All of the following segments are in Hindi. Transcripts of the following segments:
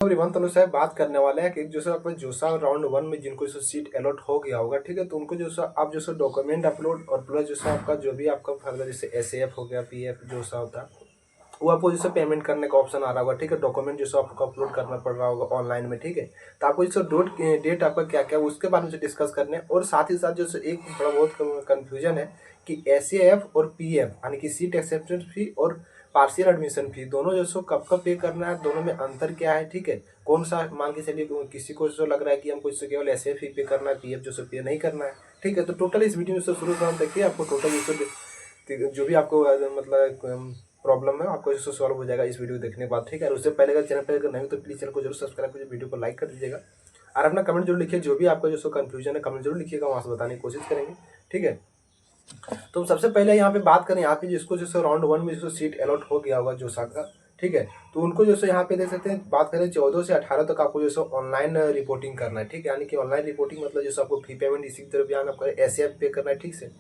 एवरीवन, तो साहब बात करने वाले हैं कि जो सो आपका जोसा राउंड वन में जिनको जो सीट अलॉट हो गया होगा, ठीक है, तो उनको जो सो आप जो सो डॉक्यूमेंट अपलोड और प्लस जो सो आपका जो भी आपका फर्दर जैसे एसएएफ हो गया, पीएफ जो सा होता है वो आपको जैसे पेमेंट करने का ऑप्शन आ रहा होगा, ठीक है। डॉक्यूमेंट जैसे आपको अपलोड करना पड़ रहा होगा ऑनलाइन में, ठीक है। तो आपको जैसे डेट आपका क्या क्या उसके बारे में डिस्कस करने हैं। और साथ ही साथ जो एक बड़ा बहुत कन्फ्यूजन है कि एसएएफ और पीएफ यानी कि सीट एक्सेप्टेंस फी और पार्शियल एडमिशन फी दोनों जो सो कब कब पे करना है, दोनों में अंतर क्या है, ठीक है। कौन सा मान के चलिए किसी को जो लग रहा है कि हमको इससे केवल एसएएफ फी पे करना है, पीएफ जो सो पे नहीं करना है, ठीक है। तो टोटल इस वीडियो में से शुरू करना देखिए आपको टोटल जो भी आपको मतलब प्रॉब्लम है आपको इससे सॉल्व हो जाएगा इस वीडियो देखने के बाद, ठीक है। और उससे पहले अगर चैनल पर अगर नहीं तो प्लीज चैनल को जरूर सब्सक्राइब कीजिए, वीडियो को लाइक कर दीजिएगा और अपना कमेंट जरूर लिखिए। जो भी आपका जो सो कंफ्यूजन है कमेंट जरूर लिखिएगा, वहाँ से बताने की कोशिश करेंगे, ठीक है। तो सबसे पहले यहाँ पे बात करें, यहाँ पे जिसको जैसे राउंड वन में जो सीट अलॉट हो गया होगा जोसा का, ठीक है, तो उनको जैसे यहाँ पे देख सकते हैं। बात करें 14 से 18 तक आपको जैसे ऑनलाइन रिपोर्टिंग करना है, ठीक है। यानी कि ऑनलाइन रिपोर्टिंग मतलब जैसे आपको फी पेमेंट इसी की तरफ ध्यान आपको एसएएफ पे करना है, ठीक से।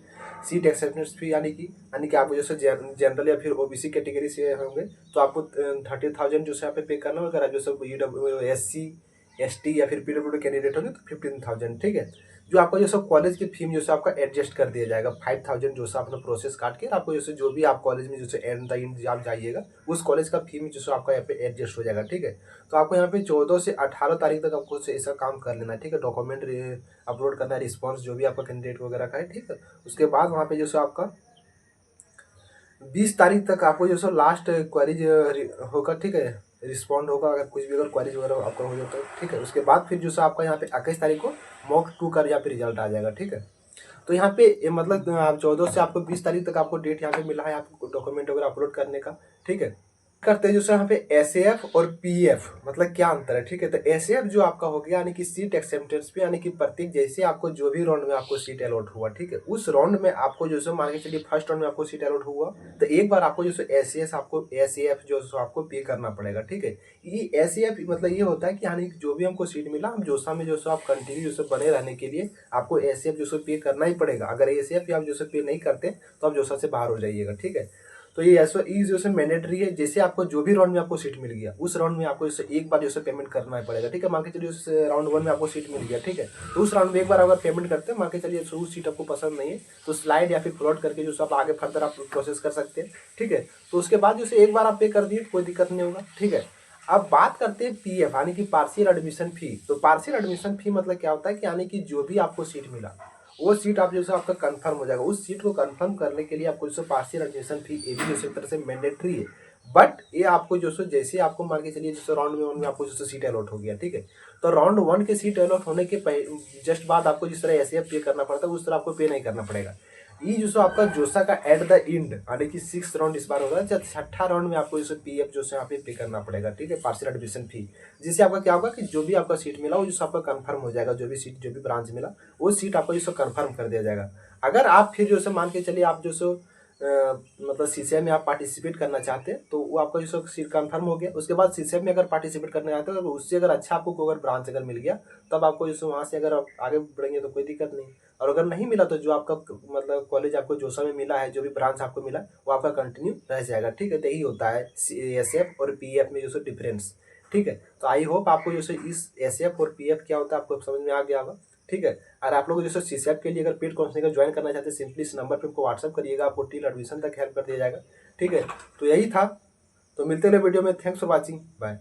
सीट एक्सेप्टेंस फी यानी कि आपको जैसे जनरल या फिर ओबीसी कैटेगरी से होंगे तो आपको 30,000 जो है यहाँ पे करना होगा। अगर जो सब एससी एसटी या फिर पीडब्ल्यूडी कैंडिडेट होंगे तो 15,000, ठीक है। जो आपको जो सब कॉलेज की फी में जो आपका एडजस्ट कर दिया जाएगा 5,000 जो अपना प्रोसेस काट के आपको जैसे जो भी आप कॉलेज में जैसे एंड आप जाइएगा उस कॉलेज का फी में जो आपका यहाँ पे एडजस्ट हो जाएगा, ठीक है। तो आपको यहाँ पे 14 से 18 तारीख तक आपको ऐसा काम कर लेना है, ठीक है। डॉक्यूमेंट अपलोड करना है, रिस्पॉन्स जो भी आपका कैंडिडेट वगैरह का है, ठीक है। उसके बाद वहाँ पे जो आपका 20 तारीख तक आपको जो सो लास्ट क्वेरीज होगा, ठीक है, रिस्पॉन्ड होगा अगर कुछ भी अगर क्वेरीज वगैरह आपका हो जाता है, ठीक है। उसके बाद फिर जो सो आपका यहाँ पे 21 तारीख को मॉक 2 का यहाँ पे रिजल्ट आ जाएगा, ठीक है। तो यहाँ पे मतलब आप 14 से आपको 20 तारीख तक आपको डेट यहाँ पे मिला है आपको डॉक्यूमेंट वगैरह अपलोड करने का, ठीक है। करते हैं जो सर यहाँ पे एसएएफ और पीएफ मतलब क्या अंतर है, ठीक है। तो एसएएफ जो आपका हो गया यानी कि सीट एक्सेप्टेंस पे, यानी कि प्रत्येक जैसे आपको जो भी राउंड में आपको सीट अलॉट हुआ, ठीक है, उस राउंड में आपको जो सो मान के चलिए फर्स्ट राउंड में आपको सीट अलॉट हुआ तो एक बार आपको जो सो एसएएफ आपको एसएएफ जो सो आपको पे करना पड़ेगा, ठीक है। ये एसएएफ मतलब ये होता है कि यानी जो भी हमको सीट मिला हम जोसा में जो सो आप कंटिन्यू जो सो बने रहने के लिए आपको एसएएफ जो सो पे करना ही पड़ेगा। अगर एसएएफ आप जो सो पे नहीं करते तो आप जोसा से बाहर हो जाइएगा, ठीक है। तो ये ऐसा ई जो है मैंडेटरी है। जैसे आपको जो भी राउंड में आपको सीट मिल गया उस राउंड में आपको जैसे एक बार जैसे पेमेंट करना ही पड़ेगा, ठीक है। मान के चलिए उस राउंड वन में आपको सीट मिल गया, ठीक है, तो उस राउंड में एक बार अगर पेमेंट करते हैं, मान के चलिए उस सीट आपको पसंद नहीं है तो स्लाइड या फिर फ्लॉट करके जो आप आगे फर्दर आप प्रोसेस कर सकते हैं, ठीक है। तो उसके बाद जैसे एक बार आप पे कर दिए कोई दिक्कत नहीं होगा, ठीक है। अब बात करते हैं पीएफ यानी कि पार्शियल एडमिशन फी। तो पार्शियल एडमिशन फी मतलब क्या होता है कि यानी कि जो भी आपको सीट मिला वो सीट आप जैसे आपका कंफर्म हो जाएगा, उस सीट को कंफर्म करने के लिए आपको जैसे पार्शियल एडमिशन फी ये भी जैसे तरह से मैंडेटरी है। बट ये आपको जो सो जैसे आपको मान के चलिए जैसे राउंड वन में आपको जैसे सीट अलॉट हो गया, ठीक है, तो राउंड वन के सीट अलॉट होने के जस्ट बाद आपको जिस तरह एसएएफ पे करना पड़ता है उस तरह आपको पे नहीं करना पड़ेगा। ये जो सो आपका जोसा का एट द एंड यानी कि 6th राउंड इस बार होगा, जब 6ठा राउंड में आपको जैसे पीएफ जो है यहाँ पे करना पड़ेगा, ठीक है, पार्शियल एडमिशन फी। जिससे आपका क्या होगा कि जो भी आपका सीट मिला वो जो आपका कंफर्म हो जाएगा, जो भी सीट जो भी ब्रांच मिला वो सीट आपको जो कंफर्म कर दिया जाएगा। अगर आप फिर जो मान के चलिए आप जो मतलब सीसीएम में आप पार्टिसिपेट करना चाहते हैं तो वो आपका जो सीट कंफर्म हो गया। उसके बाद सीसीएम में अगर पार्टिसिपेट करना चाहते हो तो उससे अगर अच्छा आपको अगर ब्रांच अगर मिल गया तब आपको जो वहाँ से अगर आप आगे बढ़ेंगे तो कोई दिक्कत नहीं। और अगर नहीं मिला तो जो आपका मतलब कॉलेज आपको जोसा में मिला है, जो भी ब्रांच आपको मिला वो आपका कंटिन्यू रह जाएगा, ठीक है। तो यही होता है एसएफ और पीएफ में जो डिफरेंस, ठीक है। तो आई होप आपको जो इस एसएफ और पीएफ क्या होता है आपको समझ में आ गया होगा, ठीक है। और आप लोग जैसे सीसीएफ के लिए अगर पेड काउंसलिंग का ज्वाइन करना चाहते हैं सिंपली इस नंबर पे हमको व्हाट्सअप करिएगा, आपको टिल एडमिशन तक हेल्प कर दिया जाएगा, ठीक है। तो यही था, तो मिलते हैं वीडियो में। Thanks for watching, bye.